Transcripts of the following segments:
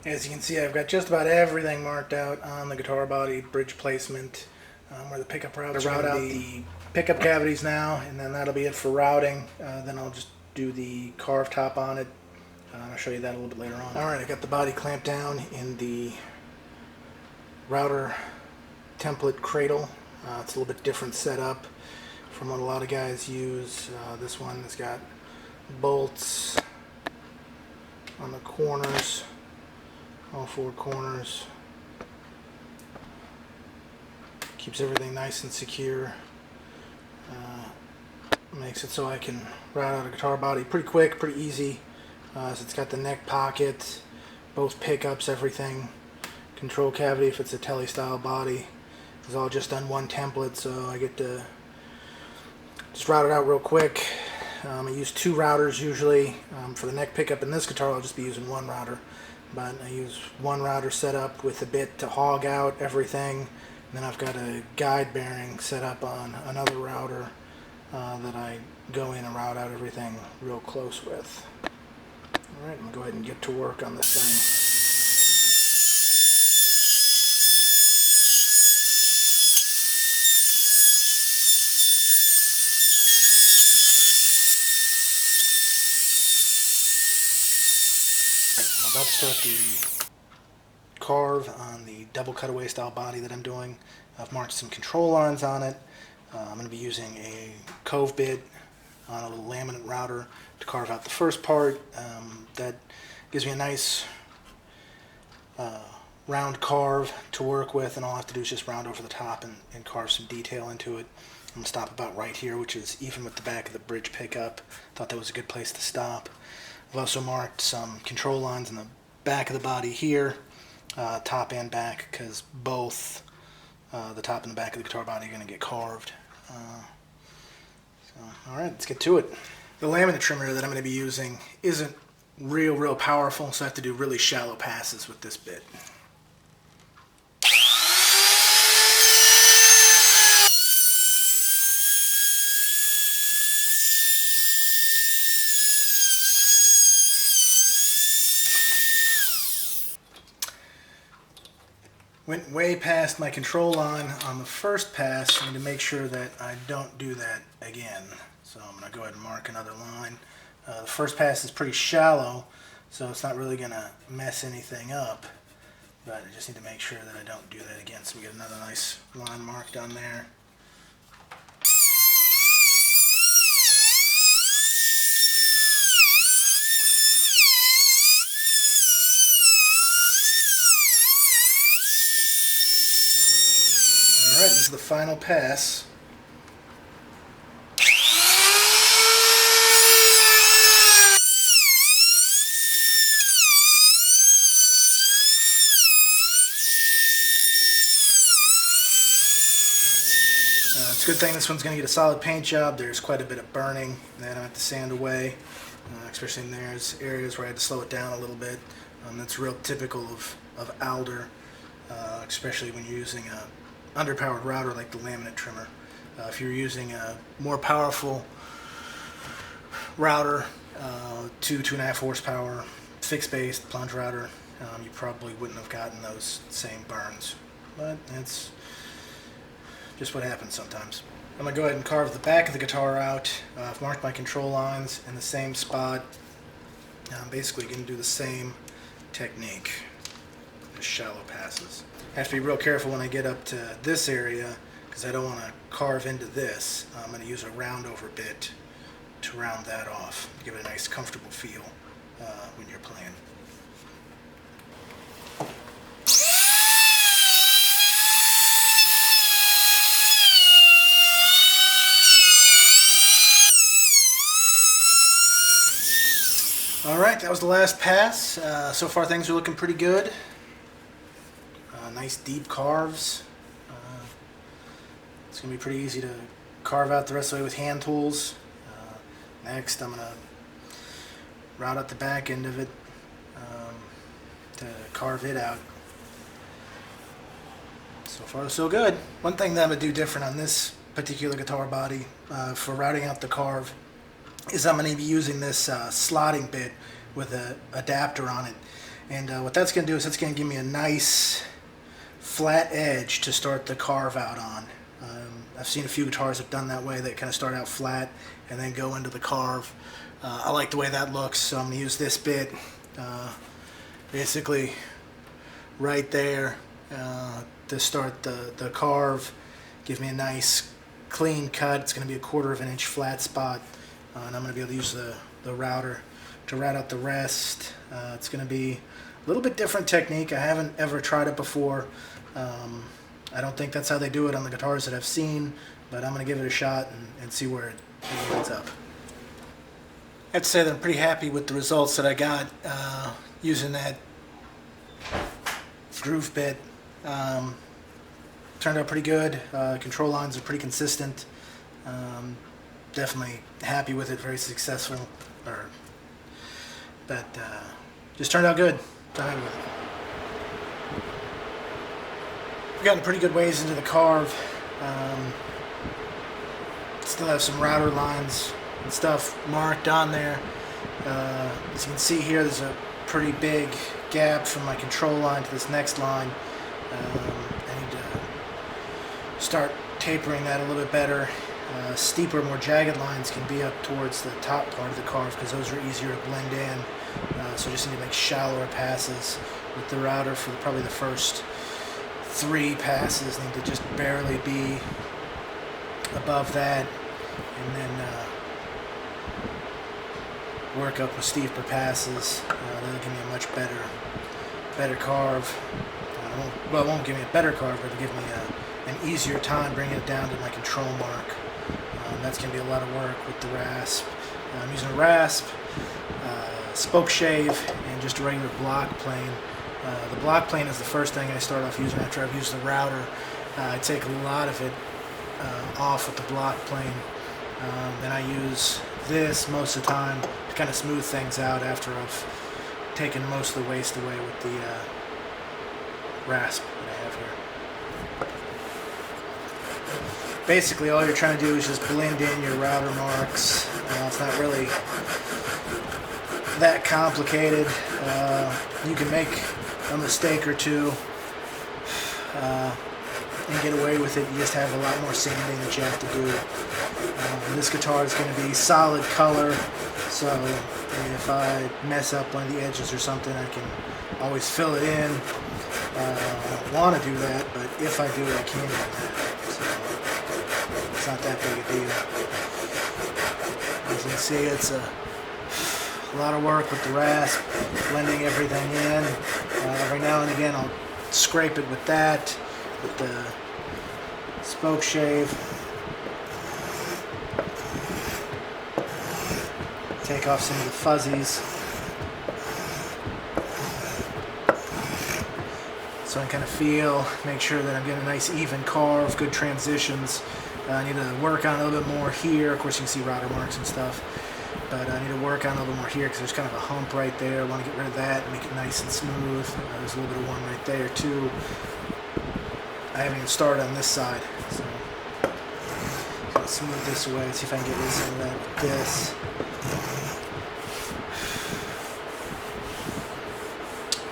As you can see, I've got just about everything marked out on the guitar body, bridge placement, where the pickup routes route out the pickup cavities now, and then that'll be it for routing. Then I'll just do the carve top on it. I'll show you that a little bit later on. Alright, I got the body clamped down in the router template cradle. It's a little bit different setup from what a lot of guys use. This one has got bolts on the corners, all four corners. Keeps everything nice and secure. Makes it so I can route out a guitar body pretty quick, pretty easy. So it's got the neck pocket, both pickups, everything. Control cavity if it's a telly style body. It's all just on one template, so I get to just route it out real quick. I use two routers usually. For the neck pickup in this guitar, I'll just be using one router. But I use one router set up with a bit to hog out everything. And then I've got a guide bearing set up on another router that I go in and route out everything real close with. Alright, I'm going to go ahead and get to work on this thing. I'm about to start the carve on the double cutaway style body that I'm doing. I've marked some control lines on it. I'm going to be using a cove bit on a little laminate router to carve out the first part. That gives me a nice round carve to work with, and all I have to do is just round over the top and carve some detail into it. I'm going to stop about right here, which is even with the back of the bridge pickup. Thought that was a good place to stop. I've also marked some control lines in the back of the body here, top and back, because both the top and the back of the guitar body are going to get carved. Alright, let's get to it. The laminate trimmer that I'm going to be using isn't real powerful, so I have to do really shallow passes with this bit. Went way past my control line on the first pass. I need to make sure that I don't do that again. So I'm going to go ahead and mark another line. The first pass is pretty shallow, so it's not really going to mess anything up. But I just need to make sure that I don't do that again. So we get another nice line marked on there. Alright, this is the final pass. It's a good thing this one's going to get a solid paint job. There's quite a bit of burning that I have to sand away, especially in there's areas where I had to slow it down a little bit. That's real typical of alder, especially when you're using a underpowered router like the laminate trimmer. If you're using a more powerful router, 2.5 horsepower, fixed base plunge router, you probably wouldn't have gotten those same burns. But it's just what happens sometimes. I'm going to go ahead and carve the back of the guitar out. I've marked my control lines in the same spot. I'm basically going to do the same technique, just shallow passes. I have to be real careful when I get up to this area because I don't want to carve into this. I'm going to use a round over bit to round that off, give it a nice comfortable feel when you're playing. Alright, that was the last pass. So far things are looking pretty good. Nice deep carves. It's going to be pretty easy to carve out the rest of the way with hand tools. Next I'm going to route out the back end of it to carve it out. So far so good. One thing that I'm going to do different on this particular guitar body for routing out the carve is I'm going to be using this slotting bit with an adapter on it. And what that's going to do is it's going to give me a nice flat edge to start the carve out on. I've seen a few guitars have done that way. They kind of start out flat and then go into the carve. I like the way that looks, so I'm going to use this bit basically right there to start the carve. Give me a nice clean cut. It's going to be a 1/4 of an inch flat spot, and I'm going to be able to use the router to route out the rest. It's going to be a little bit different technique. I haven't ever tried it before. I don't think that's how they do it on the guitars that I've seen, but I'm going to give it a shot and see where it ends up. I have to say that I'm pretty happy with the results that I got using that groove bit. Turned out pretty good. Control lines are pretty consistent. Definitely happy with it. Very successful. But just turned out good. Happy with it. We've gotten pretty good ways into the carve. Still have some router lines and stuff marked on there. As you can see here, there's a pretty big gap from my control line to this next line. I need to start tapering that a little bit better. Steeper, more jagged lines can be up towards the top part of the carve because those are easier to blend in. So I just need to make shallower passes with the router for probably the first 3 passes. Need to just barely be above that, and then work up with steeper passes. That'll give me a much better carve. Well, it won't give me a better carve, but it'll give me an easier time bringing it down to my control mark. That's going to be a lot of work with the rasp. I'm using a rasp, spoke shave, and just a regular block plane. The block plane is the first thing I start off using after I've used the router. I take a lot of it off with the block plane. Then I use this most of the time to kind of smooth things out after I've taken most of the waste away with the rasp that I have here. Basically, all you're trying to do is just blend in your router marks. It's not really that complicated. You can make a mistake or two and get away with it. You just have a lot more sanding that you have to do. This guitar is going to be solid color, so if I mess up one of the edges or something, I can always fill it in. I don't want to do that, but if I do it, I can do that. So it's not that big a deal. As you can see, it's a lot of work with the rasp, blending everything in. Every now and again, I'll scrape it with that, with the spoke shave. Take off some of the fuzzies. So I kind of feel, make sure that I'm getting a nice even carve, good transitions. I need to work on a little bit more here. Of course, you can see router marks and stuff. But I need to work on a little bit more here because there's kind of a hump right there. I want to get rid of that and make it nice and smooth. There's a little bit of one right there too. I haven't even started on this side. So I'm going to smooth this away. See if I can get rid of some of that with this.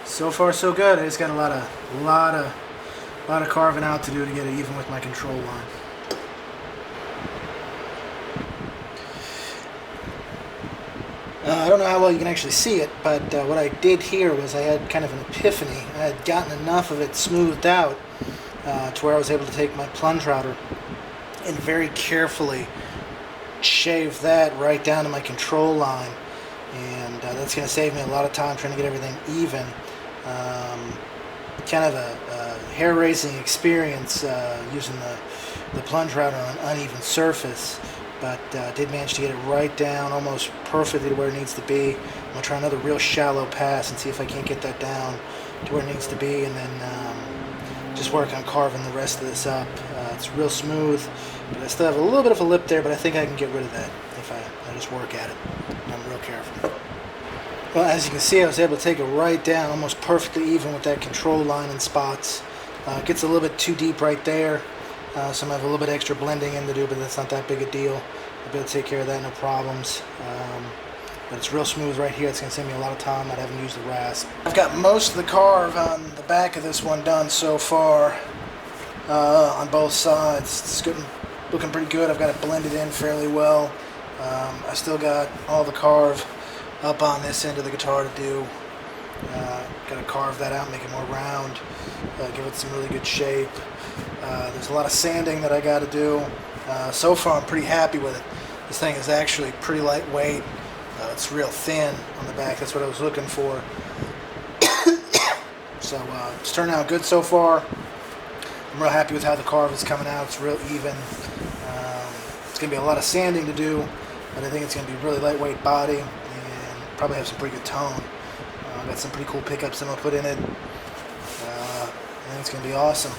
So far so good. I just got a lot of carving out to do to get it even with my control line. I don't know how well you can actually see it, but what I did here was I had kind of an epiphany. I had gotten enough of it smoothed out to where I was able to take my plunge router and very carefully shave that right down to my control line. And that's going to save me a lot of time trying to get everything even. Kind of a hair-raising experience using the plunge router on an uneven surface, but did manage to get it right down almost perfectly to where it needs to be. I'm going to try another real shallow pass and see if I can't get that down to where it needs to be, and then just work on carving the rest of this up. It's real smooth, but I still have a little bit of a lip there, but I think I can get rid of that if I just work at it. I'm real careful. Well, as you can see, I was able to take it right down, almost perfectly even with that control line and spots. It gets a little bit too deep right there, so I have a little bit extra blending in to do, but that's not that big a deal. I'll be able to take care of that, no problems. but it's real smooth right here. It's going to save me a lot of time not having to use the rasp. I've got most of the carve on the back of this one done so far on both sides. It's looking pretty good. I've got it blended in fairly well. I still got all the carve up on this end of the guitar to do. Got to carve that out, make it more round, give it some really good shape. There's a lot of sanding that I got to do. So far I'm pretty happy with it. This thing is actually pretty lightweight. It's real thin on the back. That's what I was looking for. So it's turned out good so far. I'm real happy with how the carve is coming out. It's real even. It's going to be a lot of sanding to do, but I think it's going to be a really lightweight body and probably have some pretty good tone. I've got some pretty cool pickups I'm going to put in it. I think it's going to be awesome.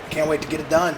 Can't wait to get it done.